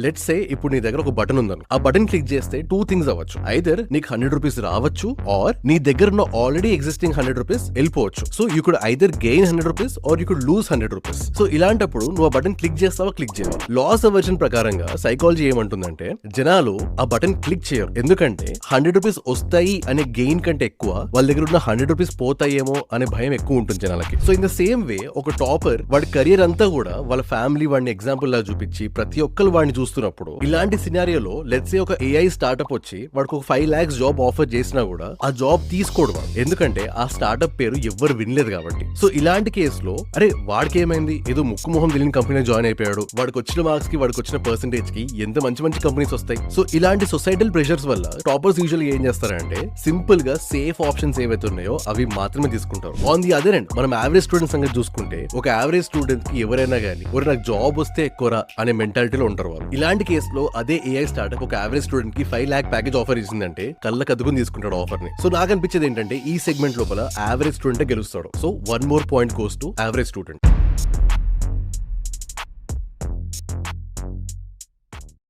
Let's say ఇప్పుడు నీ దగ్గర ఒక బటన్ ఉందను, ఆ బటన్ క్లిక్ చేస్తే 2 థింగ్స్ అవ్వచ్చు. ఐదర్ నీకు 100 రూపీస్ రావచ్చు, ఆర్ నీ దగ్గర ఉన్న ఆల్రెడీ ఎగ్జిస్టింగ్ 100 రూపీస్ వెళ్ళిపోవచ్చు. So you could either gain 100 rupees or you could lose 100 rupees. So ఇలాంటప్పుడు నువ్వు ఆ బటన్ క్లిక్ చేస్తావా, క్లిక్ చేయవా? లాస్ అవర్జన్ ప్రకారంగా సైకాలజీ ఏమంటుందంటే జనాలు ఆ బటన్ క్లిక్ చేయరు. ఎందుకంటే 100 రూపీస్ వస్తాయి అనే గెయిన్ కంటే ఎక్కువ వాళ్ళ దగ్గర ఉన్న 100 రూపీస్ పోతాయేమో అనే భయం ఎక్కువ ఉంటుంది జనాలకి. So in the same way ఒక టాపర్ వాడి కెరియర్ అంతా కూడా వాళ్ళ ఫ్యామిలీ వాడిని ఎగ్జాంపుల్ లా చూపించి ప్రతి ఒక్కరు వాడిని చూస్తున్నప్పుడు, ఇలాంటి సినారియోలో లెట్స్ సే ఒక ఏఐ స్టార్ట్అప్ వచ్చి వాడికి ఒక 5 lakhs జాబ్ ఆఫర్ చేసినా కూడా ఆ జాబ్ తీసుకోడు వాడు. ఎందుకంటే ఆ స్టార్ట్అప్ పేరు ఎవ్వరు వినలేదు కాబట్టి. సో ఇలాంటి కేసులో అరే వాడికి ఏమైంది, ఏదో ముక్కు మొహం తెలియని కంపెనీ జాయిన్ అయిపోయాడు, వాడికి వచ్చిన మార్క్స్ కి వాడికి వచ్చిన పర్సెంటేజ్ కి ఎంత మంచి మంచి కంపెనీస్ వస్తాయి. సో ఇలాంటి సొసైటల్ ప్రెషర్స్ వల్ల టాపర్స్ యూజువల్ ఏం చేస్తారంటే సింపుల్ గా సేఫ్ ఆప్షన్స్ ఏవైతే ఉన్నాయో అవి మాత్రమే తీసుకుంటారు. ఆన్ ది అదర్ ఎండ్ మనం యావరేజ్ స్టూడెంట్ సంగతి చూసుకుంటే ఒక యావరేజ్ స్టూడెంట్ కి ఎవరైనా కానీ నాకు జాబ్ వస్తే ఎక్కువరా అనే మెంటాలిటీలో ఉంటారు వాళ్ళు. ఇలాంటి కేసులో అదే ఏఐ స్టార్ట్అప్ ఒక యావరేజ్ స్టూడెంట్ కి 5 lakh ప్యాకేజ్ ఆఫర్ ఇచ్చిందంటే కళ్ళకి అద్దుకుని తీసుకుంటాడు ఆఫర్ ని. సో నాకు అనిపించేది ఏంటంటే ఈ సెగ్మెంట్ లోపల యావరేజ్ స్టూడెంట్ గెలుస్తాడు. So 1 more point goes to average student.